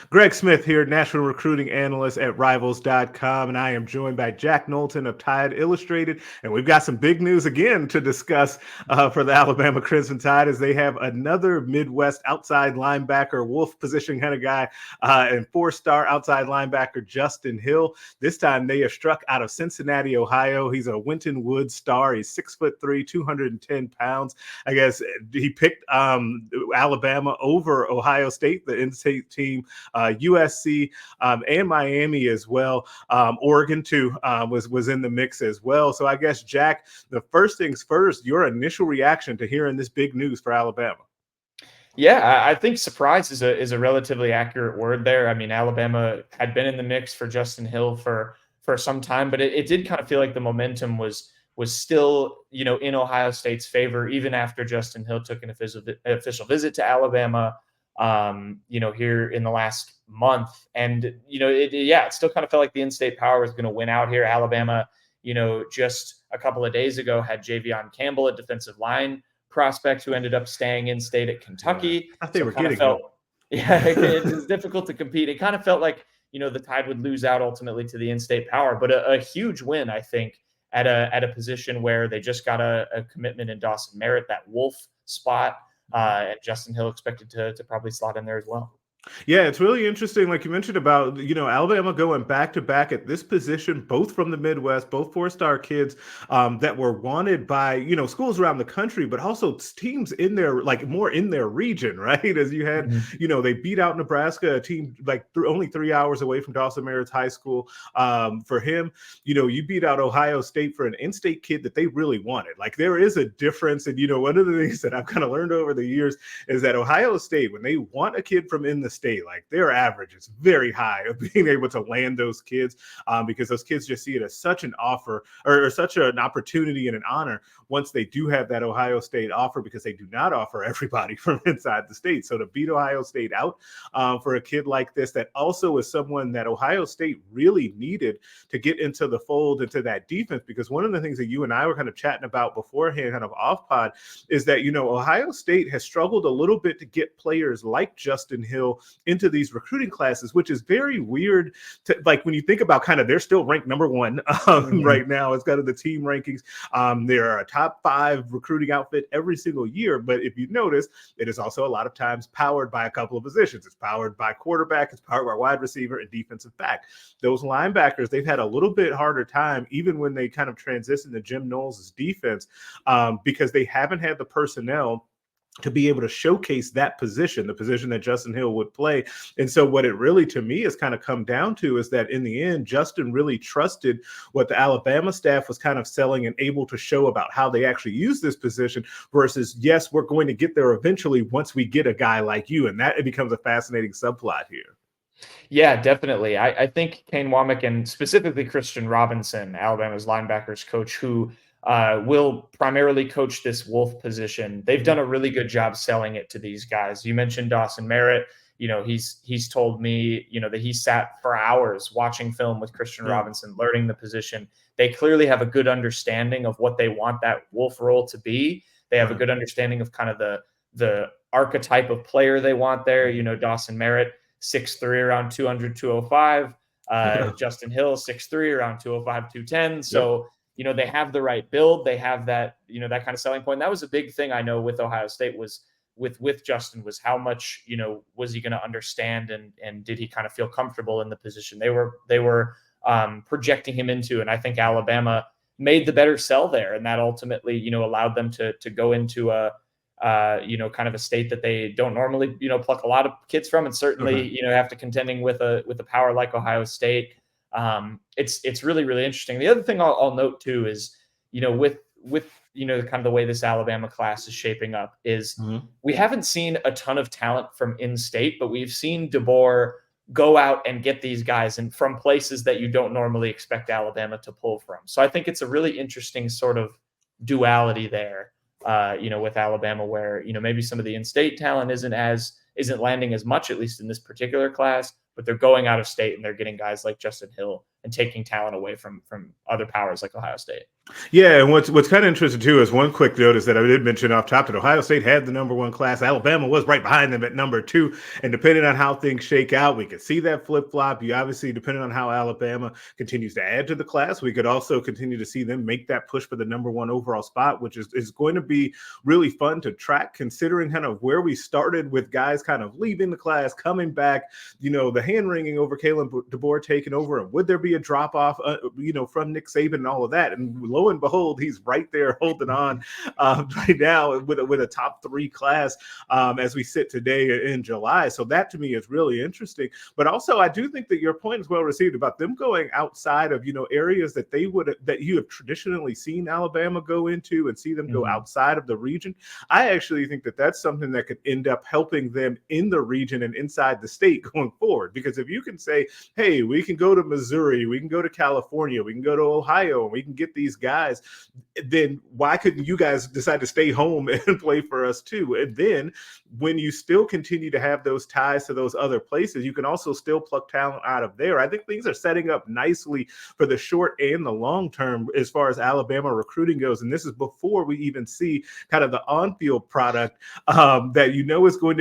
Greg Smith here, national recruiting analyst at Rivals.com, and I am joined by Jack Knowlton of Tide Illustrated. And we've got some big news again to discuss for the Alabama Crimson Tide as they have another Midwest outside linebacker, wolf position kind of guy, and four-star outside linebacker Justin Hill. This time they are struck out of Cincinnati, Ohio. He's a Winton Woods star. He's 6'3", 210 pounds. I guess he picked Alabama over Ohio State, the in-state team. USC and Miami as well. Oregon too was in the mix as well. So I guess, Jack, the first things first, your initial reaction to hearing this big news for Alabama. Yeah, I think surprise is a relatively accurate word there. I mean, Alabama had been in the mix for Justin Hill for some time, but it did kind of feel like the momentum was still, in Ohio State's favor, even after Justin Hill took an official visit to Alabama, here in the last month. And, it still kind of felt like the in-state power was going to win out here. Alabama, just a couple of days ago had Javion Campbell, a defensive line prospect who ended up staying in state at Kentucky. Yeah, I thought they were getting it's difficult to compete. It kind of felt like, the Tide would lose out ultimately to the in-state power, but a huge win, I think, at a position where they just got a commitment in Dawson Merritt, that wolf spot, and Justin Hill expected to probably slot in there as well. Yeah, it's really interesting. Like you mentioned about, Alabama going back to back at this position, both from the Midwest, both four-star kids that were wanted by, schools around the country, but also teams in their, more in their region, right? As you had, they beat out Nebraska, a team only 3 hours away from Dawson Merritt's high school. For him, you beat out Ohio State for an in-state kid that they really wanted. Like there is a difference. And, one of the things that I've kind of learned over the years is that Ohio State, when they want a kid from in the state, like their average is very high of being able to land those kids because those kids just see it as such an offer or such an opportunity and an honor once they do have that Ohio State offer, because they do not offer everybody from inside the state. So to beat Ohio State out for a kid like this, that also is someone that Ohio State really needed to get into the fold, into that defense, because one of the things that you and I were kind of chatting about beforehand, kind of off pod, is that, Ohio State has struggled a little bit to get players like Justin Hill into these recruiting classes, which is very weird to, when you think about kind of, they're still ranked number one right now. It's kind of the team rankings. They're a top 5 recruiting outfit every single year. But if you notice, it is also a lot of times powered by a couple of positions. It's powered by quarterback, it's powered by wide receiver and defensive back. Those linebackers, they've had a little bit harder time, even when they kind of transition to Jim Knowles' defense, because they haven't had the personnel to be able to showcase that position, the position that Justin Hill would play. And so what it really, to me, has kind of come down to is that in the end, Justin really trusted what the Alabama staff was kind of selling and able to show about how they actually use this position versus, yes, we're going to get there eventually once we get a guy like you. And that it becomes a fascinating subplot here. Yeah, definitely. I think Kane Womack and specifically Christian Robinson, Alabama's linebackers coach, who will primarily coach this wolf position. They've done a really good job selling it to these guys. You mentioned Dawson Merritt. He's told me, that he sat for hours watching film with Christian Robinson, learning the position. They clearly have a good understanding of what they want that wolf role to be. They have a good understanding of kind of the archetype of player they want there. Dawson Merritt, 6'3", around 200, 205. Justin Hill, 6'3", around 205, 210. So, they have the right build. They have that, that kind of selling point. And that was a big thing I know with Ohio State was with Justin, was how much, was he going to understand and did he kind of feel comfortable in the position they were projecting him into. And I think Alabama made the better sell there. And that ultimately, allowed them to go into a, kind of a state that they don't normally, pluck a lot of kids from, and certainly, after contending with a power like Ohio State. It's really, really interesting. The other thing I'll note too is, with kind of the way this Alabama class is shaping up is we haven't seen a ton of talent from in-state, but we've seen DeBoer go out and get these guys and from places that you don't normally expect Alabama to pull from. So I think it's a really interesting sort of duality there, with Alabama, where, maybe some of the in-state talent isn't landing as much, at least in this particular class, but they're going out of state and they're getting guys like Justin Hill and taking talent away from other powers like Ohio State. Yeah, and what's kind of interesting too is one quick note is that I did mention off top that Ohio State had the #1 class. Alabama was right behind them at #2, and depending on how things shake out, we could see that flip flop. You obviously, depending on how Alabama continues to add to the class, we could also continue to see them make that push for the #1 overall spot, which is going to be really fun to track, considering kind of where we started with guys kind of leaving the class, coming back. The hand wringing over Kalen DeBoer taking over, and would there be a drop off, from Nick Saban and all of that, and lo and behold, he's right there holding on right now with a top 3 class as we sit today in July. So that to me is really interesting. But also, I do think that your point is well received about them going outside of areas that that you have traditionally seen Alabama go into, and see them go outside of the region. I actually think that that's something that could end up helping them in the region and inside the state going forward. Because if you can say, hey, we can go to Missouri, we can go to California, we can go to Ohio, and we can get these guys, then why couldn't you guys decide to stay home and play for us too? And then when you still continue to have those ties to those other places, you can also still pluck talent out of there. I think things are setting up nicely for the short and the long term as far as Alabama recruiting goes. And this is before we even see kind of the on-field product that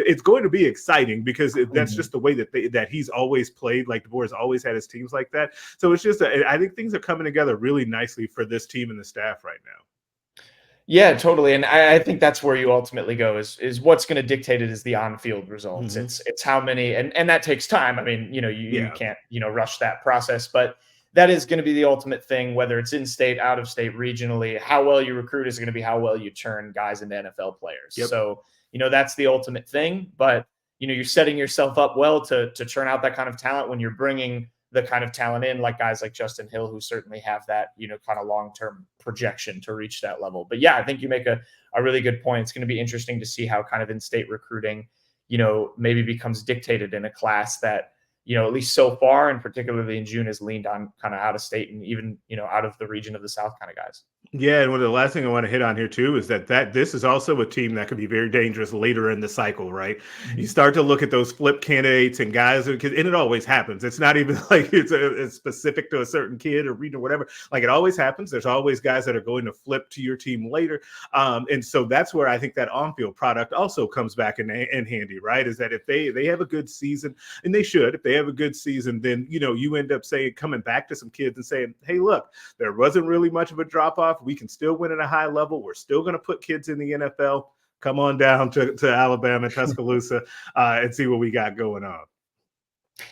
it's going to be exciting, because that's just the way that he's always played. Like, DeBoer has always had his teams like that. So it's just I think things are coming together really nicely for this team and the staff right now. Yeah, totally. And I think that's where you ultimately go is what's going to dictate it is the on-field results. It's how many, and that takes time. I mean, you can't, rush that process, but that is going to be the ultimate thing, whether it's in state, out of state, regionally. How well you recruit is going to be how well you turn guys into NFL players. Yep. So, that's the ultimate thing, but you're setting yourself up well to churn out that kind of talent when you're bringing the kind of talent in, like guys like Justin Hill, who certainly have that, kind of long-term projection to reach that level. But yeah, I think you make a really good point. It's going to be interesting to see how kind of in-state recruiting, maybe becomes dictated in a class that, at least so far, and particularly in June, has leaned on kind of out of state and even, out of the region of the South kind of guys. Yeah, and one of the last thing I want to hit on here too is that this is also a team that could be very dangerous later in the cycle, right? You start to look at those flip candidates and guys, and it always happens. It's not even like it's specific to a certain kid or region or whatever. Like, it always happens. There's always guys that are going to flip to your team later, and so that's where I think that on-field product also comes back in handy, right? Is that if they have a good season, and they should, if they have a good season, then you end up coming back to some kids and saying, hey, look, there wasn't really much of a drop off. We can still win at a high level. We're still going to put kids in the NFL. Come on down to Alabama and Tuscaloosa and see what we got going on.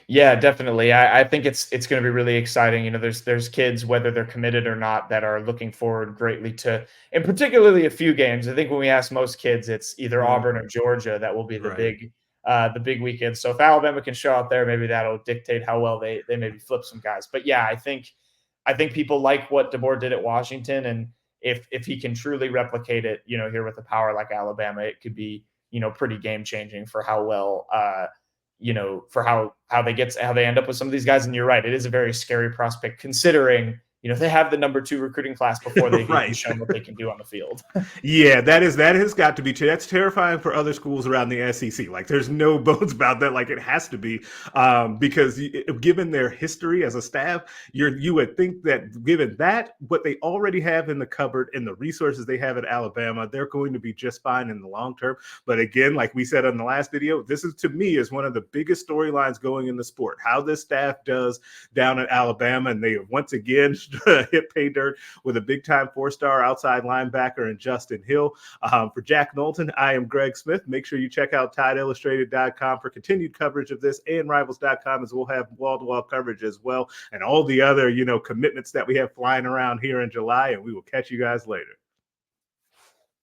Yeah, definitely. I think it's going to be really exciting. There's kids, whether they're committed or not, that are looking forward greatly to, and particularly a few games. I think when we ask most kids, it's either Auburn or Georgia that will be the big weekend. So if Alabama can show out there, maybe that'll dictate how well they maybe flip some guys. But yeah, I think people like what DeBoer did at Washington, and if he can truly replicate it, here with a power like Alabama, it could be, pretty game changing for how well, for how they end up with some of these guys. And you're right, it is a very scary prospect, considering they have the #2 recruiting class before they've even shown what they can do on the field. Yeah, that has got to be true. That's terrifying for other schools around the SEC. Like, there's no bones about that. Like, it has to be, because given their history as a staff, you would think that given that, what they already have in the cupboard and the resources they have at Alabama, they're going to be just fine in the long term. But again, like we said on the last video, this is, to me, is one of the biggest storylines going in the sport. How this staff does down at Alabama, and they have once again hit pay dirt with a big-time 4-star outside linebacker in Justin Hill. For Jack Knowlton, I am Greg Smith. Make sure you check out TideIllustrated.com for continued coverage of this, and Rivals.com, as we'll have wall-to-wall coverage as well, and all the other, commitments that we have flying around here in July, and we will catch you guys later.